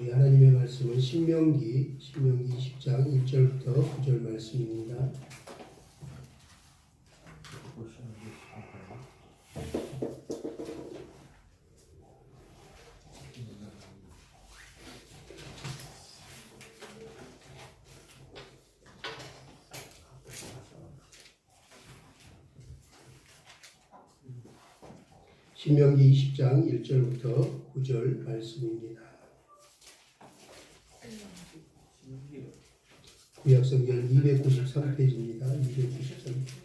하나님의 말씀은 신명기 20장 1절부터 9절 말씀입니다. 신명기 20장 1절부터 9절 말씀입니다. 구약성경 293페이지입니다. 293페이지.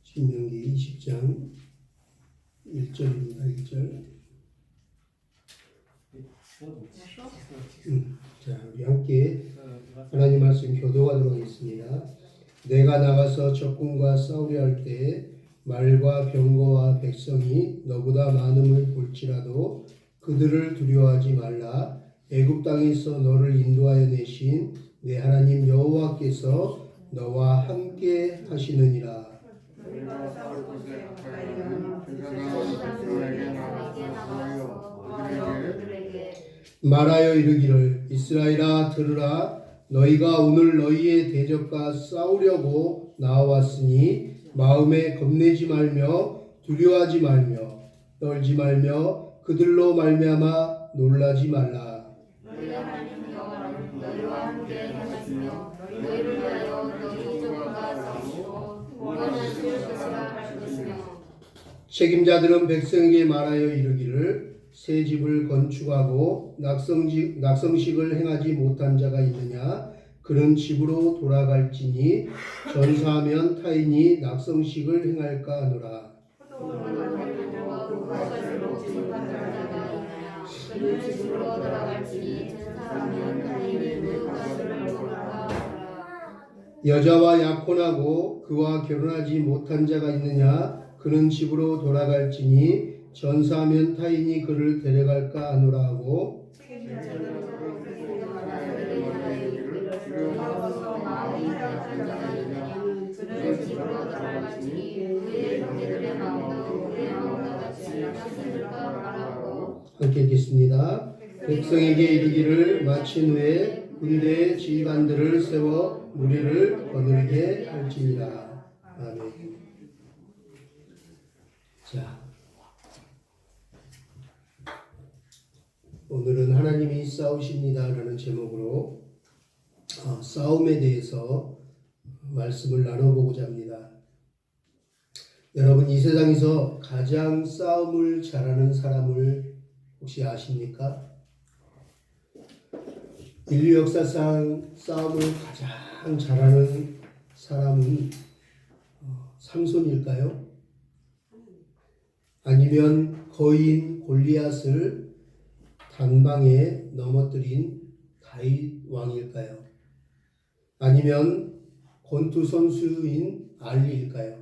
신명기 20장 1절입니다. 1절. 자, 우리 함께 하나님 말씀 교도하도록 하겠습니다. 내가 나가서 적군과 싸우려 할 때 말과 병거와 백성이 너보다 많음을 볼지라도 그들을 두려워하지 말라. 애굽 땅에서 너를 인도하여 내신 내 하나님 여호와께서 너와 함께 하시느니라. 말하여 이르기를 이스라엘아 들으라. 너희가 오늘 너희의 대적과 싸우려고 나와왔으니 마음에 겁내지 말며 두려워하지 말며 떨지 말며 그들로 말미암아 놀라지 말라. 너희 하나님 여호와는 너희와 함께 하시며 너희를 위하여 너희 적과 싸우시고 구원을 주실 것이라 할 것이며 책임자들은 백성에게 말하여 이르기를 새 집을 건축하고 낙성식을 행하지 못한 자가 있느냐? 그는 집으로 돌아갈지니 전사하면 타인이 낙성식을 행할까 하노라. 여자와 약혼하고 그와 결혼하지 못한 자가 있느냐? 그는 집으로 돌아갈지니 전사하면 타인이 그를 데려갈까 하노라 하고 함께 읽겠습니다. 백성에게 이르기를 마친 후에 군대의 지휘관들을 세워 무리를 거느리게 할지니라. 아멘. 자, 오늘은 하나님이 싸우십니다라는 제목으로 싸움에 대해서 말씀을 나눠보고자 합니다. 여러분, 이 세상에서 가장 싸움을 잘하는 사람을 혹시 아십니까? 인류 역사상 싸움을 가장 잘하는 사람은 삼손일까요? 아니면 거인 골리앗을 단방에 넘어뜨린 다윗 왕일까요? 아니면 권투 선수인 알리일까요?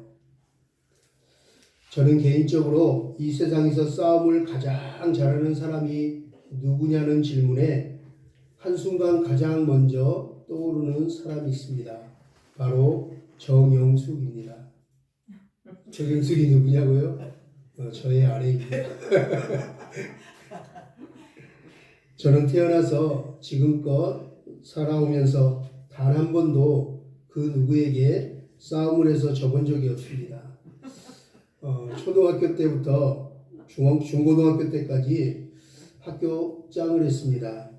저는 개인적으로 이 세상에서 싸움을 가장 잘하는 사람이 누구냐는 질문에 한순간 가장 먼저 떠오르는 사람이 있습니다. 바로 정영숙입니다. 정영숙이 누구냐고요? 저의 아내입니다. 저는 태어나서 지금껏 살아오면서 단 한 번도 그 누구에게 싸움을 해서 져본 적이 없습니다. 초등학교 때부터 중고등학교 때까지 학교장을 했습니다.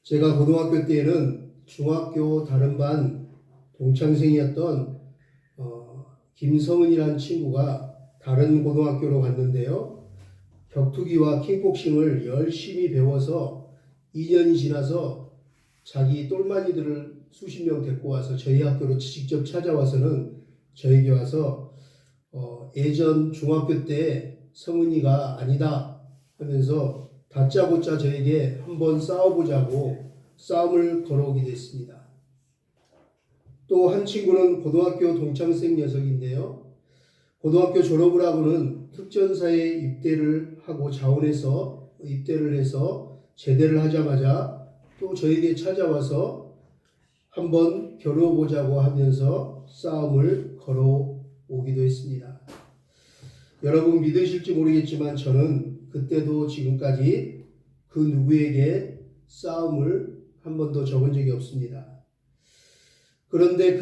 제가 고등학교 때에는 중학교 다른 반 동창생이었던 김성은이라는 친구가 다른 고등학교로 갔는데요. 격투기와 킥복싱을 열심히 배워서 2년이 지나서 자기 똘마니들을 수십 명 데리고 와서 저희 학교로 직접 찾아와서는 저에게 와서 예전 중학교 때 성은이가 아니다 하면서 다짜고짜 저에게 한번 싸워보자고 싸움을 걸어오게 됐습니다. 또 한 친구는 고등학교 동창생 녀석인데요. 고등학교 졸업을 하고는 특전사에 입대를 하고 자원해서 입대를 해서 제대를 하자마자 또 저에게 찾아와서 한번 겨뤄보자고 하면서 싸움을 걸어오기도 했습니다. 여러분 믿으실지 모르겠지만 저는 그때도 지금까지 그 누구에게 싸움을 한 번도 적은 적이 없습니다. 그런데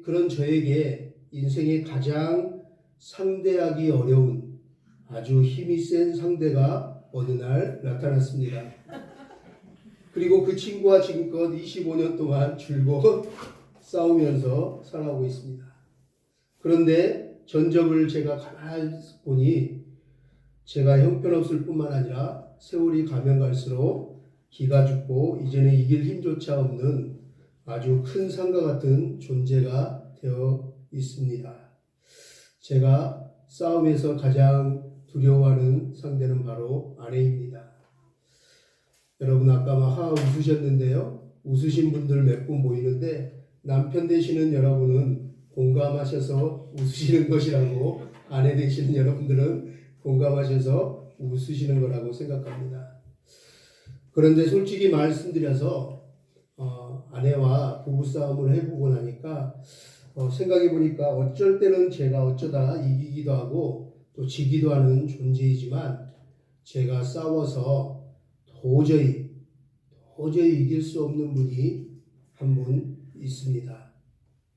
그런 저에게 인생의 가장 상대하기 어려운 아주 힘이 센 상대가 어느 날 나타났습니다. 그리고 그 친구와 지금껏 25년 동안 줄곧 싸우면서 살아오고 있습니다. 그런데 전적을 제가 가만히 보니 제가 형편없을 뿐만 아니라 세월이 가면 갈수록 기가 죽고 이제는 이길 힘조차 없는 아주 큰 산과 같은 존재가 되어 있습니다. 제가 싸움에서 가장 두려워하는 상대는 바로 아내입니다. 여러분 아까 막 웃으셨는데요. 웃으신 분들 몇 분 보이는데 남편 되시는 여러분은 공감하셔서 웃으시는 것이라고 아내 되시는 여러분들은 공감하셔서 웃으시는 거라고 생각합니다. 그런데 솔직히 말씀드려서 아내와 부부싸움을 해보고 나니까 생각해 보니까 어쩔 때는 제가 어쩌다 이기기도 하고 또 지기도 하는 존재이지만 제가 싸워서 도저히 이길 수 없는 분이 한 분 있습니다.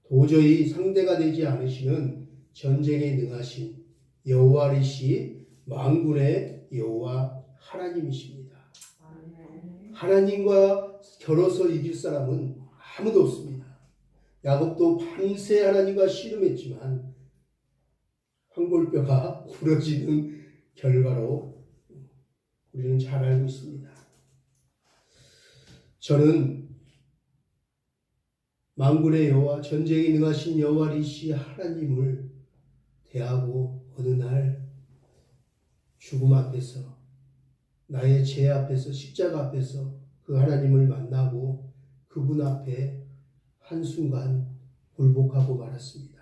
도저히 상대가 되지 않으시는 전쟁에 능하신 여호와이시 만군의 여호와 하나님이십니다. 하나님과 겨뤄서 이길 사람은 아무도 없습니다. 야곱도 밤새 하나님과 씨름했지만 황골뼈가 부러지는 결과로 우리는 잘 알고 있습니다. 저는 만군의 여호와, 전쟁에 능하신 여호와이시 하나님을 대하고 어느 날 죽음 앞에서 나의 죄 앞에서 십자가 앞에서 그 하나님을 만나고 그분 앞에 한순간 굴복하고 말았습니다.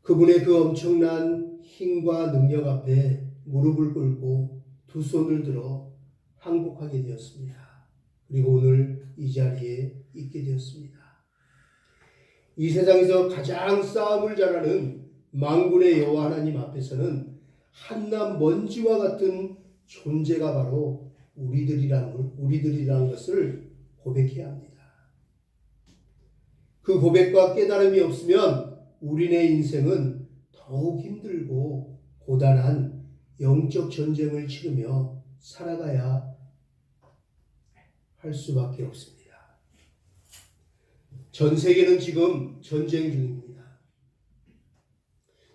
그분의 그 엄청난 힘과 능력 앞에 무릎을 꿇고 두 손을 들어 항복하게 되었습니다. 그리고 오늘 이 자리에 있게 되었습니다. 이 세상에서 가장 싸움을 잘하는 만군의 여호와 하나님 앞에서는 한낱 먼지와 같은 존재가 바로 우리들이라는 것을 고백해야 합니다. 그 고백과 깨달음이 없으면 우리네 인생은 더욱 힘들고 고단한 영적 전쟁을 치르며 살아가야 할 수밖에 없습니다. 전 세계는 지금 전쟁 중입니다.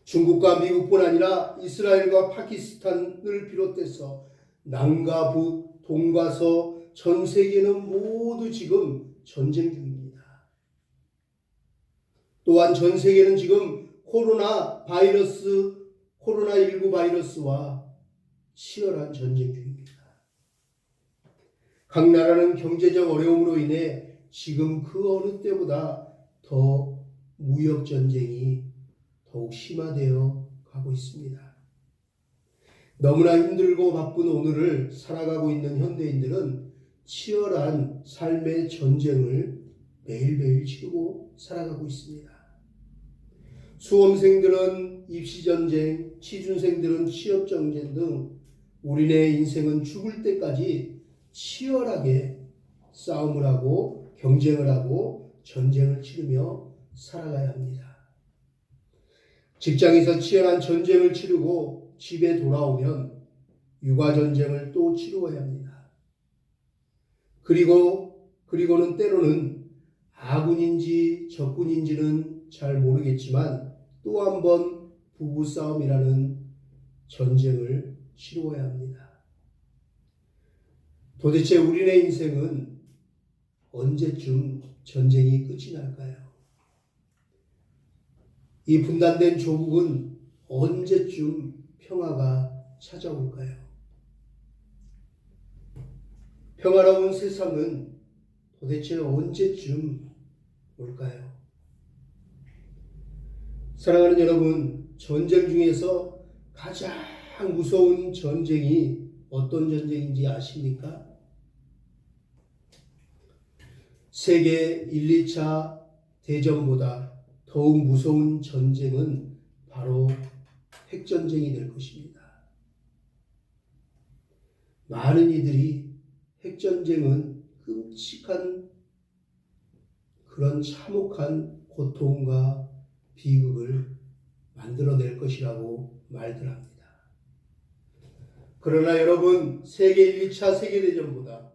중국과 미국뿐 아니라 이스라엘과 파키스탄을 비롯해서 남과 북, 동과 서 전 세계는 모두 지금 전쟁 중입니다. 또한 전 세계는 지금 코로나19 바이러스와 치열한 전쟁 중입니다. 각 나라는 경제적 어려움으로 인해 지금 그 어느 때보다 더 무역 전쟁이 더욱 심화되어 가고 있습니다. 너무나 힘들고 바쁜 오늘을 살아가고 있는 현대인들은 치열한 삶의 전쟁을 매일매일 치르고 살아가고 있습니다. 수험생들은 입시전쟁, 취준생들은 취업전쟁 등 우리네 인생은 죽을 때까지 치열하게 싸움을 하고 경쟁을 하고 전쟁을 치르며 살아가야 합니다. 직장에서 치열한 전쟁을 치르고 집에 돌아오면 육아전쟁을 또 치루어야 합니다. 그리고는 때로는 아군인지 적군인지는 잘 모르겠지만 또 한 번 부부싸움이라는 전쟁을 치루어야 합니다. 도대체 우리네 인생은 언제쯤 전쟁이 끝이 날까요? 이 분단된 조국은 언제쯤 평화가 찾아올까요? 평화로운 세상은 도대체 언제쯤 올까요? 사랑하는 여러분, 전쟁 중에서 가장 무서운 전쟁이 어떤 전쟁인지 아십니까? 세계 1, 2차 대전보다 더욱 무서운 전쟁은 바로 핵전쟁이 될 것입니다. 많은 이들이 핵전쟁은 끔찍한 그런 참혹한 고통과 비극을 만들어낼 것이라고 말들 합니다. 그러나 여러분, 세계 1차 세계대전보다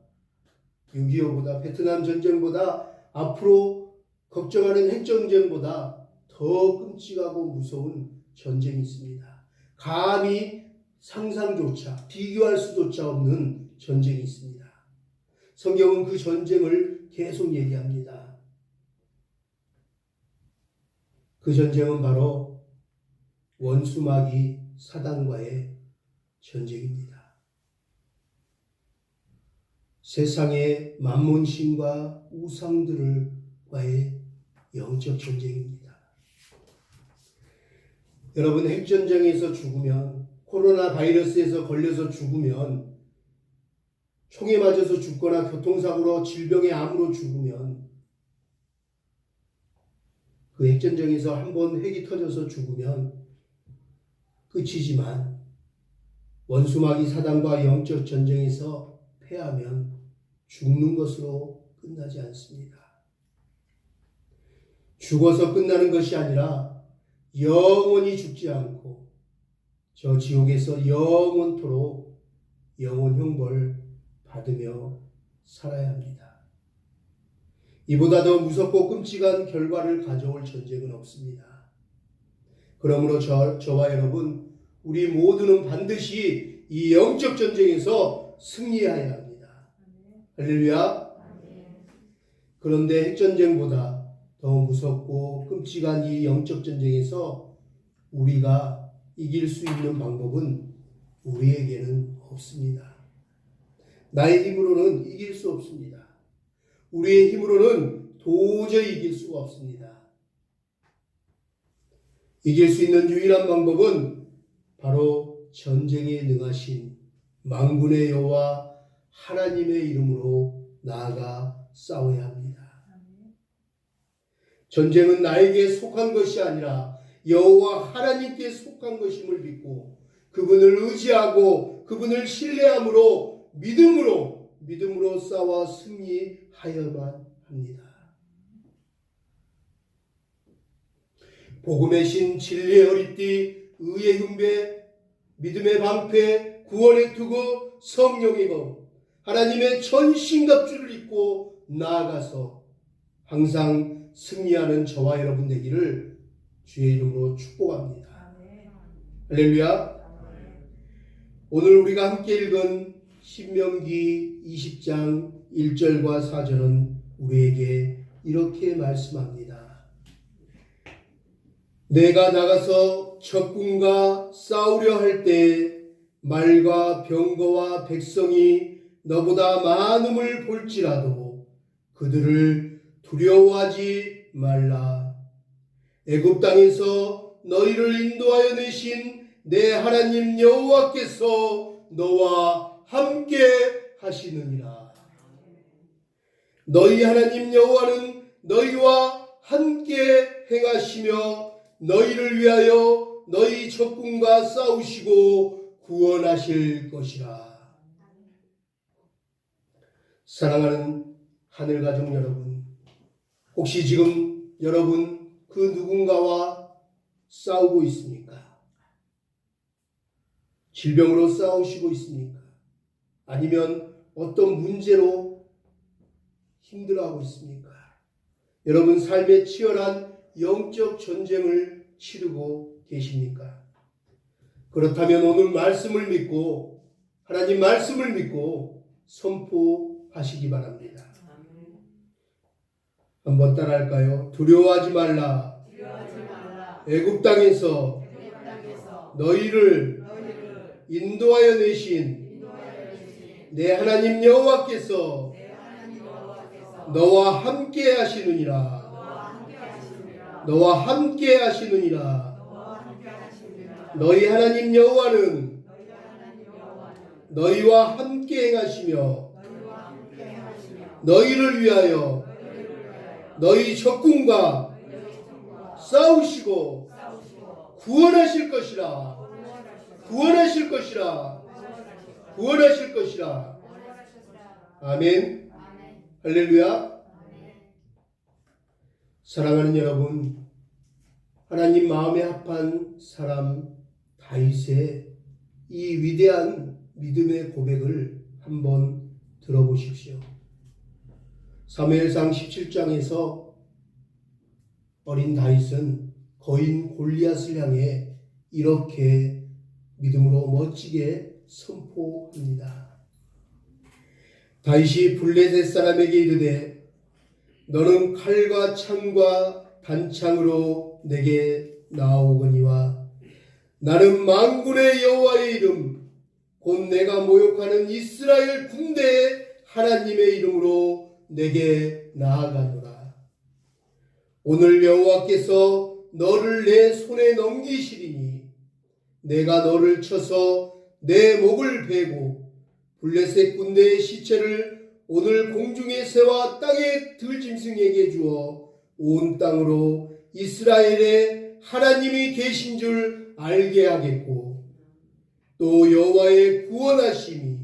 6.25보다 베트남 전쟁보다 앞으로 걱정하는 핵전쟁보다 더 끔찍하고 무서운 전쟁이 있습니다. 감히 상상조차 비교할 수조차 없는 전쟁이 있습니다. 성경은 그 전쟁을 계속 얘기합니다. 그 전쟁은 바로 원수마귀 사단과의 전쟁입니다. 세상의 만몬신과 우상들과의 영적 전쟁입니다. 여러분, 핵전쟁에서 죽으면, 코로나 바이러스에서 걸려서 죽으면, 총에 맞아서 죽거나 교통사고로 질병의 암으로 죽으면, 그 핵전쟁에서 한번 핵이 터져서 죽으면 끝이지만, 원수마귀 사단과 영적 전쟁에서 패하면 죽는 것으로 끝나지 않습니다. 죽어서 끝나는 것이 아니라 영원히 죽지 않고 저 지옥에서 영원토록 영원 형벌 받으며 살아야 합니다. 이보다 더 무섭고 끔찍한 결과를 가져올 전쟁은 없습니다. 그러므로 저와 여러분, 우리 모두는 반드시 이 영적 전쟁에서 승리해야 합니다. 할렐루야. 그런데 핵전쟁보다 더 무섭고 끔찍한 이 영적 전쟁에서 우리가 이길 수 있는 방법은 우리에게는 없습니다. 나의 힘으로는 이길 수 없습니다. 우리의 힘으로는 도저히 이길 수가 없습니다. 이길 수 있는 유일한 방법은 바로 전쟁에 능하신 만군의 여호와 하나님의 이름으로 나아가 싸워야 합니다. 전쟁은 나에게 속한 것이 아니라 여호와 하나님께 속한 것임을 믿고 그분을 의지하고 그분을 신뢰함으로 믿음으로 싸워 승리하여만 합니다. 복음의 신, 진리의 허리띠, 의의 흉배, 믿음의 방패, 구원의 투구, 성령의 검, 하나님의 전신갑주를 입고 나아가서 항상 승리하는 저와 여러분 되기를 주의 이름으로 축복합니다. 할렐루야. 오늘 우리가 함께 읽은 신명기 20장 1절과 4절은 우리에게 이렇게 말씀합니다. 내가 나가서 적군과 싸우려 할 때 말과 병거와 백성이 너보다 많음을 볼지라도 그들을 두려워하지 말라. 애굽 땅에서 너희를 인도하여 내신 내 하나님 여호와께서 너와 함께 하시느니라. 너희 하나님 여호와는 너희와 함께 행하시며 너희를 위하여 너희 적군과 싸우시고 구원하실 것이라. 사랑하는 하늘가족 여러분, 혹시 지금 여러분 그 누군가와 싸우고 있습니까? 질병으로 싸우시고 있습니까? 아니면 어떤 문제로 힘들어하고 있습니까? 여러분 삶의 치열한 영적 전쟁을 치르고 계십니까? 그렇다면 오늘 말씀을 믿고 하나님 말씀을 믿고 선포하시기 바랍니다. 한번 따라할까요? 두려워하지 말라. 애굽 땅에서 너희를 인도하여 내신 내 하나님 여호와께서 너와 함께 하시느니라. 너와 함께 하시느니라. 너희 하나님 여호와는 너희와 함께 행하시며 너희를 위하여 너희 적군과 싸우시고 구원하실 것이라. 구원하실 것이라. 구원하실 것이라. 아멘. 할렐루야. 사랑하는 여러분, 하나님 마음에 합한 사람 다윗의 이 위대한 믿음의 고백을 한번 들어보십시오. 사무엘상 17장에서 어린 다윗은 거인 골리앗을 향해 이렇게 믿음으로 멋지게 선포합니다. 다윗이 블레셋 사람에게 이르되 너는 칼과 창과 단창으로 내게 나아오거니와 나는 만군의 여호와의 이름 곧 내가 모욕하는 이스라엘 군대의 하나님의 이름으로 내게 나아가노라. 오늘 여호와께서 너를 내 손에 넘기시리니 내가 너를 쳐서 내 목을 베고 블레셋 군대의 시체를 오늘 공중의 새와 땅의 들짐승에게 주어 온 땅으로 이스라엘의 하나님이 계신 줄 알게 하겠고 또 여호와의 구원하심이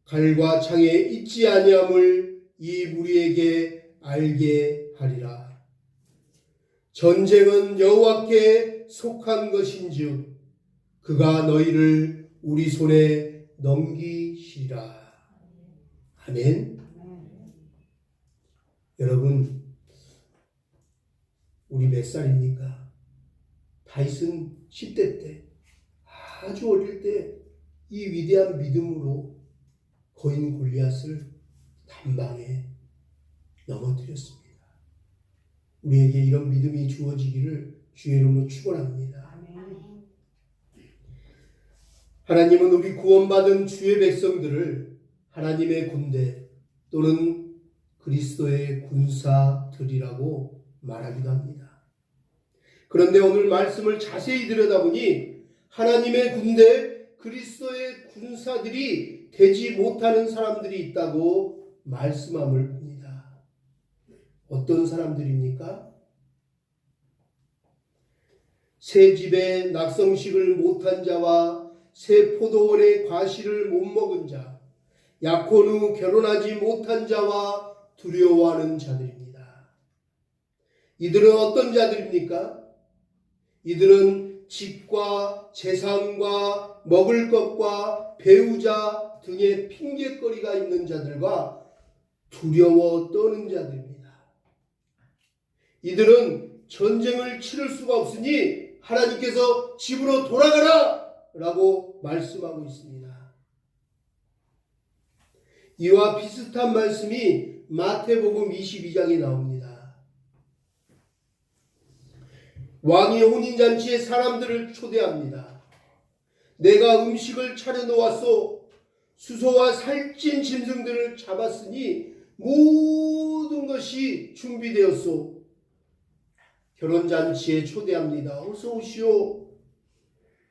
칼과 창에 있지 아니함을 이 무리에게 알게 하리라. 전쟁은 여호와께 속한 것인즉 그가 너희를 우리 손에 넘기시리라. 아멘. 여러분, 우리 몇 살입니까? 다윗은 10대 때, 아주 어릴 때 이 위대한 믿음으로 거인 골리앗을 단방에 넘어뜨렸습니다. 우리에게 이런 믿음이 주어지기를 주의 이름으로 축원합니다. 하나님은 우리 구원받은 주의 백성들을 하나님의 군대 또는 그리스도의 군사들이라고 말하기도 합니다. 그런데 오늘 말씀을 자세히 들여다보니 하나님의 군대, 그리스도의 군사들이 되지 못하는 사람들이 있다고 말씀함을 봅니다. 어떤 사람들입니까? 새 집에 낙성식을 못한 자와 새 포도원의 과실을 못 먹은 자, 약혼 후 결혼하지 못한 자와 두려워하는 자들입니다. 이들은 어떤 자들입니까? 이들은 집과 재산과 먹을 것과 배우자 등의 핑계거리가 있는 자들과 두려워 떠는 자들입니다. 이들은 전쟁을 치를 수가 없으니 하나님께서 집으로 돌아가라! 라고 말씀하고 있습니다. 이와 비슷한 말씀이 마태복음 22장에 나옵니다. 왕이 혼인잔치에 사람들을 초대합니다. 내가 음식을 차려놓았소. 수소와 살찐 짐승들을 잡았으니 모든 것이 준비되었소. 결혼잔치에 초대합니다. 어서 오시오.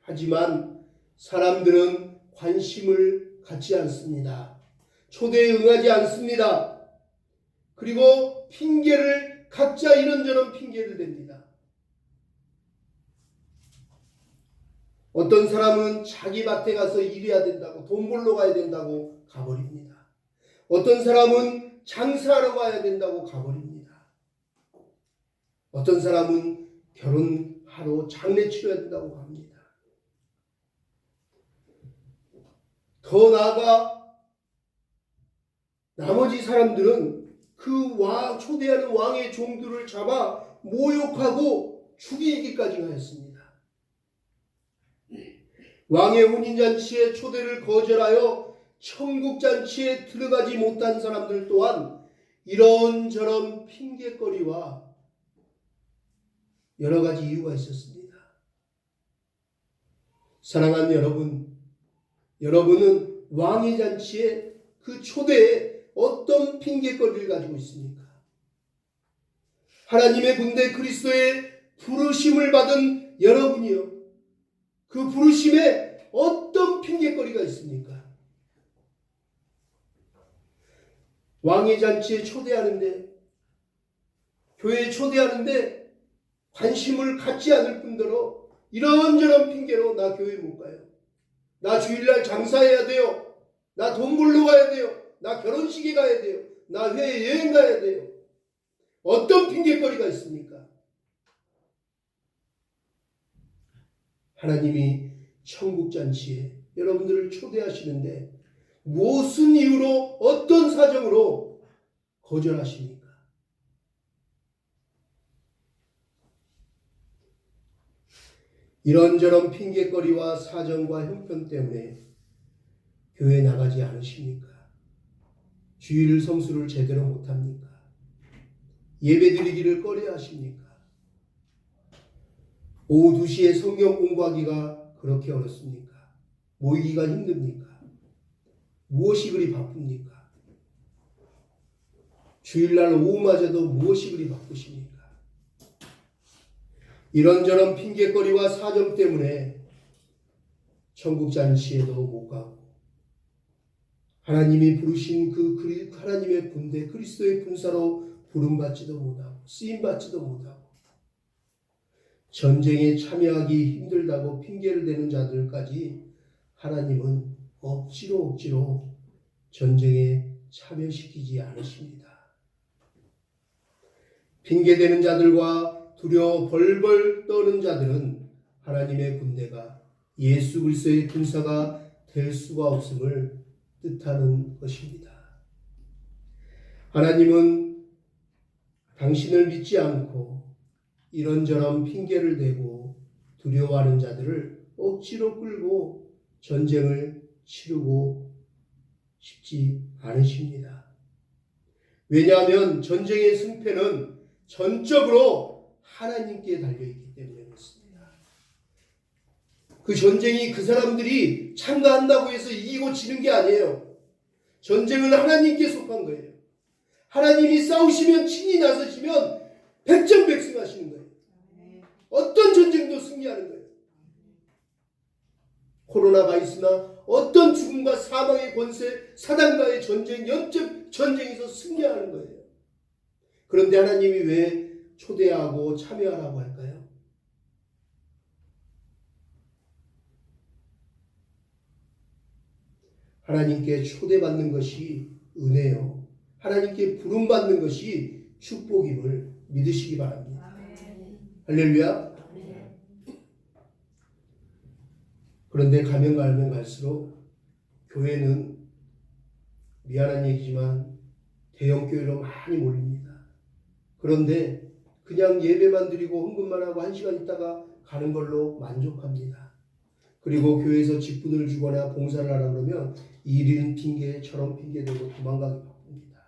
하지만 사람들은 관심을 갖지 않습니다. 초대에 응하지 않습니다. 그리고 핑계를 각자 이런저런 핑계를 댑니다. 어떤 사람은 자기 밭에 가서 일해야 된다고, 돈 벌러 가야 된다고 가버립니다. 어떤 사람은 장사하러 가야 된다고 가버립니다. 어떤 사람은 결혼하러 장례 치러야 된다고 갑니다. 더 나아가 나머지 사람들은 그 초대하는 왕의 종들을 잡아 모욕하고 죽이기까지 하였습니다. 왕의 혼인잔치에 초대를 거절하여 천국잔치에 들어가지 못한 사람들 또한 이런저런 핑계거리와 여러 가지 이유가 있었습니다. 사랑하는 여러분, 여러분은 왕의 잔치에 그 초대에 어떤 핑계거리를 가지고 있습니까? 하나님의 군대 그리스도의 부르심을 받은 여러분이요, 그 부르심에 어떤 핑계거리가 있습니까? 왕의 잔치에 초대하는데, 교회에 초대하는데 관심을 갖지 않을 뿐더러 이런저런 핑계로 나 교회 못 가요. 나 주일날 장사해야 돼요. 나 돈 벌러 가야 돼요. 나 결혼식에 가야 돼요. 나 해외 여행 가야 돼요. 어떤 핑계거리가 있습니까? 하나님이 천국잔치에 여러분들을 초대하시는데 무슨 이유로 어떤 사정으로 거절하십니까? 이런저런 핑계거리와 사정과 형편 때문에 교회 나가지 않으십니까? 주일 성수를 제대로 못합니까? 예배드리기를 꺼려하십니까? 오후 2시에 성경 공부하기가 그렇게 어렵습니까? 모이기가 힘듭니까? 무엇이 그리 바쁩니까? 주일날 오후마저도 무엇이 그리 바쁘십니까? 이런저런 핑계거리와 사정 때문에 천국잔치에도 못 가고 하나님이 부르신 그 하나님의 군대 그리스도의 군사로 부름받지도 못하고 쓰임받지도 못하고 전쟁에 참여하기 힘들다고 핑계를 대는 자들까지 하나님은 억지로 전쟁에 참여시키지 않으십니다. 핑계대는 자들과 두려워 벌벌 떠는 자들은 하나님의 군대가 예수 그리스도의 군사가 될 수가 없음을 뜻하는 것입니다. 하나님은 당신을 믿지 않고 이런저런 핑계를 대고 두려워하는 자들을 억지로 끌고 전쟁을 치르고 싶지 않으십니다. 왜냐하면 전쟁의 승패는 전적으로 하나님께 달려있기 때문에 그렇습니다. 그 전쟁이 그 사람들이 참가한다고 해서 이기고 지는 게 아니에요. 전쟁은 하나님께 속한 거예요. 하나님이 싸우시면 친히 나서시면 백전백승하시는 거예요. 어떤 전쟁도 승리하는 거예요. 코로나가 있으나 어떤 죽음과 사망의 권세, 사단과의 전쟁, 영적 전쟁에서 승리하는 거예요. 그런데 하나님이 왜 초대하고 참여하라고 할까요? 하나님께 초대받는 것이 은혜요. 하나님께 부름받는 것이 축복임을 믿으시기 바랍니다. 할렐루야. 그런데 가면 갈수록 교회는 미안한 얘기지만 대형교회로 많이 몰립니다. 그런데 그냥 예배만 드리고 헌금만 하고 1시간 있다가 가는 걸로 만족합니다. 그리고 교회에서 직분을 주거나 봉사를 하라 그러면 이런 핑계 저런 핑계 대고 도망가기 바쁩니다.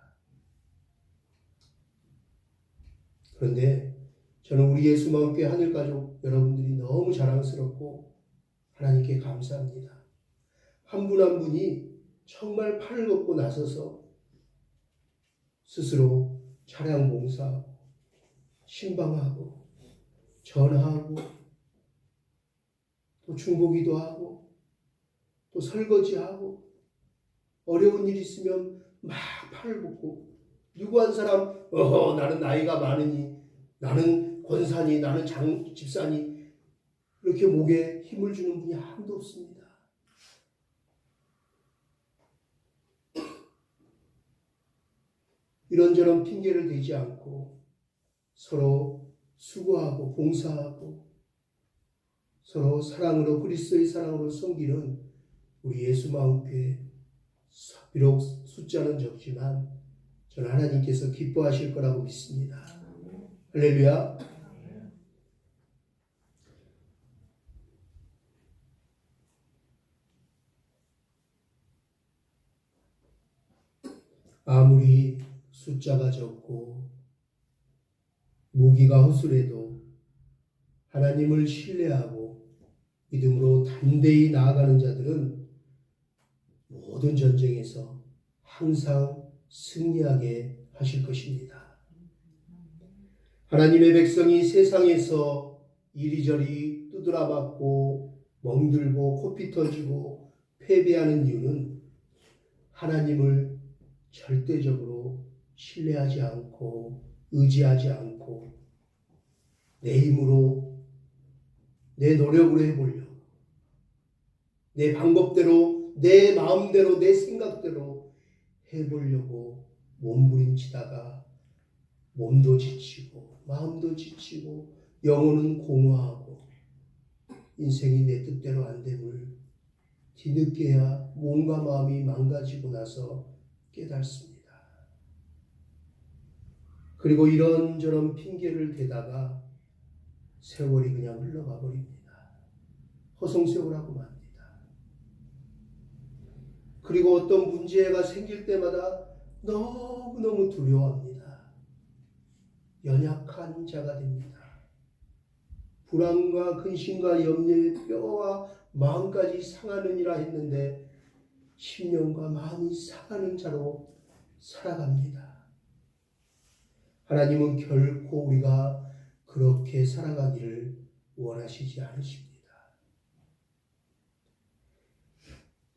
그런데 저는 우리 예수마음교회 하늘가족 여러분들이 너무 자랑스럽고 하나님께 감사합니다. 한 분 한 분이 정말 팔을 걷고 나서서 스스로 차량 봉사하고 신방하고 전하하고 또 중보기도 하고 또 설거지하고 어려운 일 있으면 막 팔을 걷고 누구 한 사람 나는 나이가 많으니 나는 권사니 나는 집사니 이렇게 목에 힘을 주는 분이 한도 없습니다. 이런저런 핑계를 대지 않고 서로 수고하고 봉사하고 서로 사랑으로 그리스도의 사랑으로 섬기는 우리 예수마음교회 비록 숫자는 적지만 저는 하나님께서 기뻐하실 거라고 믿습니다. 할렐루야. 아무리 숫자가 적고 무기가 허술해도 하나님을 신뢰하고 믿음으로 담대히 나아가는 자들은 모든 전쟁에서 항상 승리하게 하실 것입니다. 하나님의 백성이 세상에서 이리저리 두드려 맞고 멍들고 코피 터지고 패배하는 이유는 하나님을 절대적으로 신뢰하지 않고 의지하지 않고 내 힘으로 내 노력으로 해보려고 내 방법대로, 내 마음대로, 내 생각대로 해보려고 몸부림치다가 몸도 지치고 마음도 지치고 영혼은 공허하고 인생이 내 뜻대로 안 됨을 뒤늦게야 몸과 마음이 망가지고 나서 깨닫습니다. 그리고 이런저런 핑계를 대다가 세월이 그냥 흘러가 버립니다. 허송세월하고 맙니다. 그리고 어떤 문제가 생길 때마다 너무너무 두려워합니다. 연약한 자가 됩니다. 불안과 근심과 염려에 뼈와 마음까지 상하느니라 했는데 심령과 마음이 상하는 자로 살아갑니다. 하나님은 결코 우리가 그렇게 살아가기를 원하시지 않으십니다.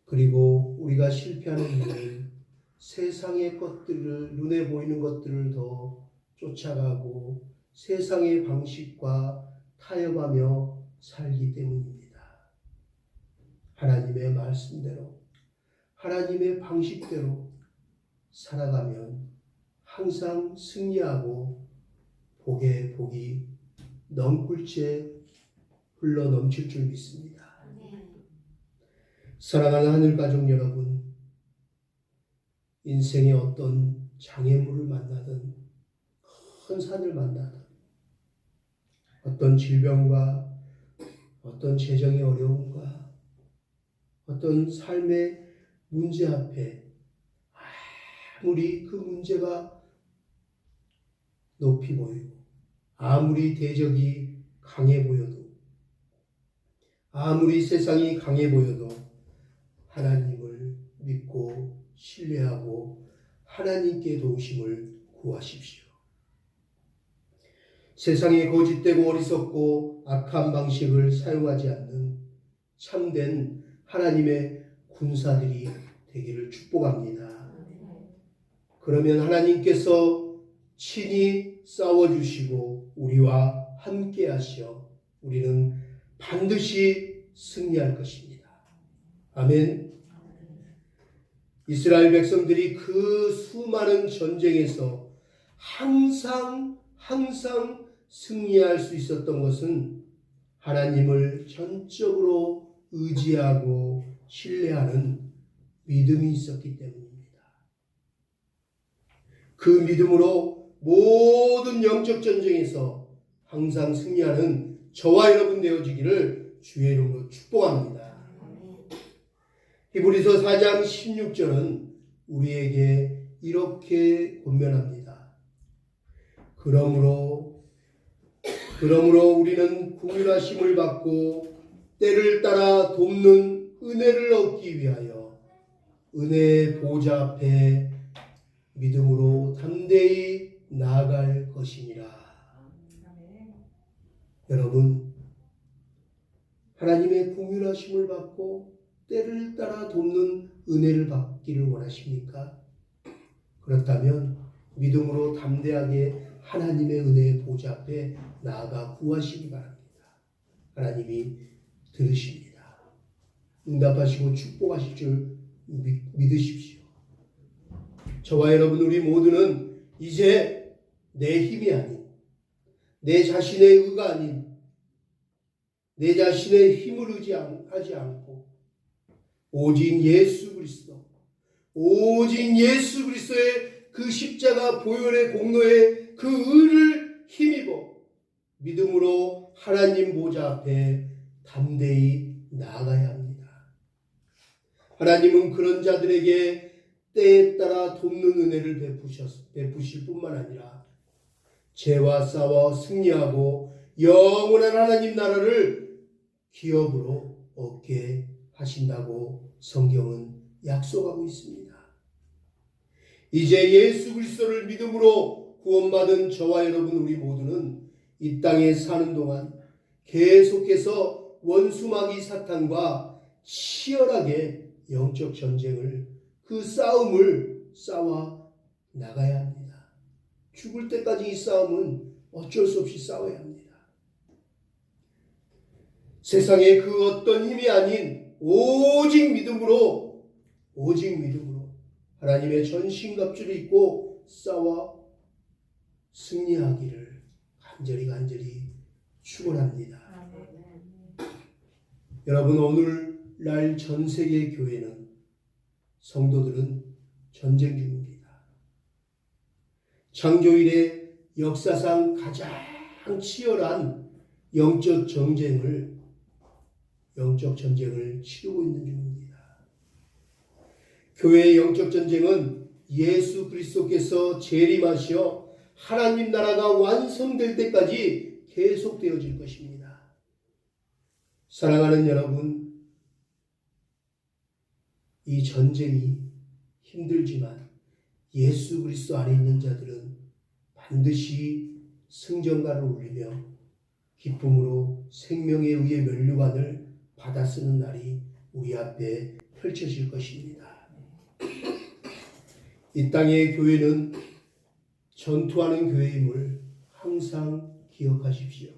그리고 우리가 실패하는 이유는 세상의 것들을, 눈에 보이는 것들을 더 쫓아가고 세상의 방식과 타협하며 살기 때문입니다. 하나님의 말씀대로, 하나님의 방식대로 살아가면 항상 승리하고 복에 복이 넘굴채 흘러 넘칠 줄 믿습니다. 사랑하는 하늘가족 여러분, 인생의 어떤 장애물을 만나든 큰 산을 만나든 어떤 질병과 어떤 재정의 어려움과 어떤 삶의 문제 앞에 아무리 그 문제가 높이 보이고 아무리 대적이 강해 보여도 아무리 세상이 강해 보여도 하나님을 믿고 신뢰하고 하나님께 도우심을 구하십시오. 세상에 거짓되고 어리석고 악한 방식을 사용하지 않는 참된 하나님의 군사들이 되기를 축복합니다. 그러면 하나님께서 친히 싸워주시고 우리와 함께 하시어 우리는 반드시 승리할 것입니다. 아멘. 이스라엘 백성들이 그 수많은 전쟁에서 항상 승리할 수 있었던 것은 하나님을 전적으로 의지하고 신뢰하는 믿음이 있었기 때문입니다. 그 믿음으로 모든 영적 전쟁에서 항상 승리하는 저와 여러분 되어지기를 주의 이름으로 축복합니다. 히브리서 4장 16절은 우리에게 이렇게 권면합니다. 그러므로 우리는 긍휼하심을 받고 때를 따라 돕는 은혜를 얻기 위하여 은혜의 보좌 앞에 믿음으로 담대히 나아갈 것이니라. 여러분, 하나님의 긍휼하심을 받고 때를 따라 돕는 은혜를 받기를 원하십니까? 그렇다면 믿음으로 담대하게 하나님의 은혜의 보좌 앞에 나아가 구하시기 바랍니다. 하나님이 들으십니다. 응답하시고 축복하실 줄 믿으십시오. 저와 여러분, 우리 모두는 이제 내 힘이 아닌, 내 자신의 의가 아닌, 내 자신의 힘을 의지하지 않고 오직 예수 그리스도의 그 십자가 보혈의 공로의 그 의를 힘입어 믿음으로 하나님 보좌 앞에 담대히 나아가야 합니다. 하나님은 그런 자들에게 때에 따라 돕는 은혜를 베푸실 뿐만 아니라 죄와 싸워 승리하고 영원한 하나님 나라를 기업으로 얻게 하신다고 성경은 약속하고 있습니다. 이제 예수 그리스도를 믿음으로 구원받은 저와 여러분 우리 모두는 이 땅에 사는 동안 계속해서 원수마귀 사탄과 치열하게 영적 전쟁을, 그 싸움을 싸워 나가야 합니다. 죽을 때까지 이 싸움은 어쩔 수 없이 싸워야 합니다. 세상의 그 어떤 힘이 아닌 오직 믿음으로 하나님의 전신갑주를 입고 싸워 승리하기를 간절히 축원합니다. 여러분, 오늘날 전 세계 교회는 성도들은 전쟁 중입니다. 창조 이래 역사상 가장 치열한 영적 전쟁을 치르고 있는 중입니다. 교회의 영적 전쟁은 예수 그리스도께서 재림하시어 하나님 나라가 완성될 때까지 계속되어질 것입니다. 사랑하는 여러분, 이 전쟁이 힘들지만 예수 그리스도 안에 있는 자들은 반드시 승전가를 울리며 기쁨으로 생명에 의해 면류관을 받아 쓰는 날이 우리 앞에 펼쳐질 것입니다. 이 땅의 교회는 전투하는 교회임을 항상 기억하십시오.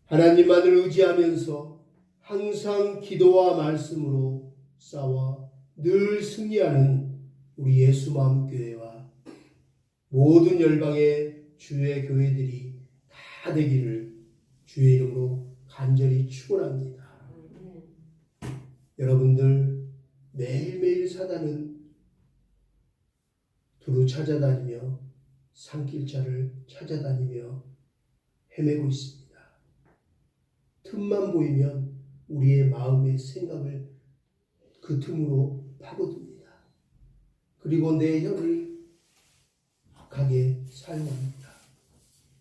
하나님만을 의지하면서 항상 기도와 말씀으로 싸워 늘 승리하는 우리 예수마음교회와 모든 열방의 주의 교회들이 다 되기를 주의 이름으로 간절히 축원합니다. 여러분들, 매일매일 사단은 두루 찾아다니며 산길자를 찾아다니며 헤매고 있습니다. 틈만 보이면 우리의 마음의 생각을 그 틈으로 파고듭니다. 그리고 내 혀를 악하게 사용합니다.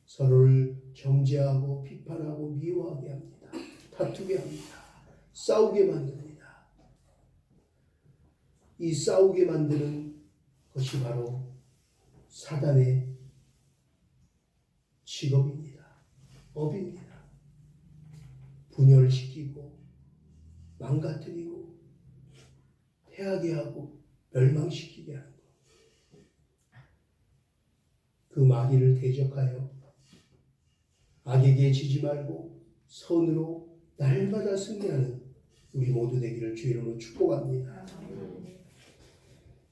서로를 정죄하고 비판하고 미워하게 합니다. 다투게 합니다. 싸우게 만듭니다. 이 싸우게 만드는 것이 바로 사단의 직업입니다. 업입니다. 분열시키고 망가뜨리고 패하게 하고 멸망시키게 하는 것. 그 마귀를 대적하여 악에게 지지 말고 선으로 날마다 승리하는 우리 모두 되기를 주의 이름으로 축복합니다.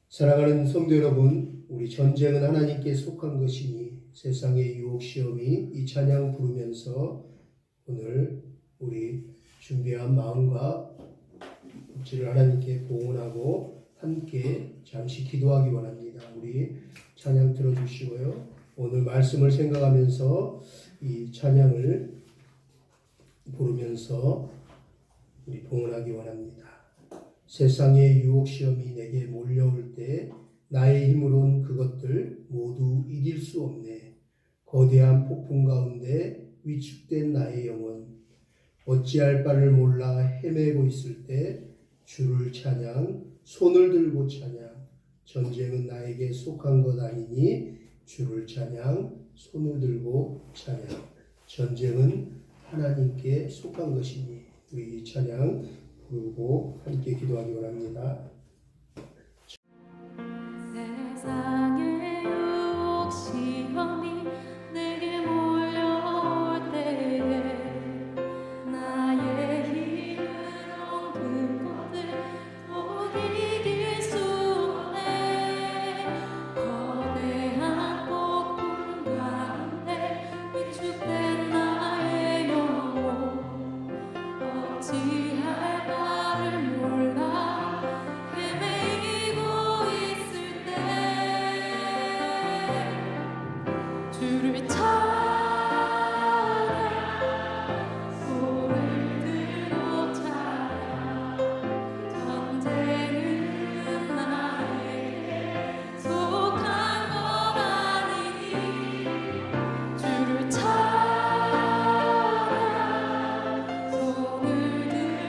사랑하는 성도 여러분, 우리 전쟁은 하나님께 속한 것이니 세상의 유혹 시험이 이 찬양 부르면서 오늘 우리 준비한 마음과 복지를 하나님께 봉헌하고 함께 잠시 기도하기 원합니다. 우리 찬양 들어주시고요. 오늘 말씀을 생각하면서 이 찬양을 부르면서 우리 봉헌하기 원합니다. 세상의 유혹 시험이 내게 몰려올 때 나의 힘으론 그것들 모두 이길 수 없네. 거대한 폭풍 가운데 위축된 나의 영혼, 어찌할 바를 몰라 헤매고 있을 때 주를 찬양, 손을 들고 찬양. 전쟁은 나에게 속한 것 아니니 주를 찬양, 손을 들고 찬양. 전쟁은 하나님께 속한 것이니. 우리 이 찬양 부르고 함께 기도하기 원합니다. 세상의 유혹 시험이 내게 몰려올 때에 나의 힘으로 그것들 못 이길 수 없네. 거대한 폭풍 가운데 위축된 나의 영혼, 어찌할 바를 몰라 헤매이고 있을 때 주를 찬양, 손을 들고 찬양. 전쟁은 나에게 속한 것 아니니 주를 찬양, 손을 들고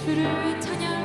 주를 찬양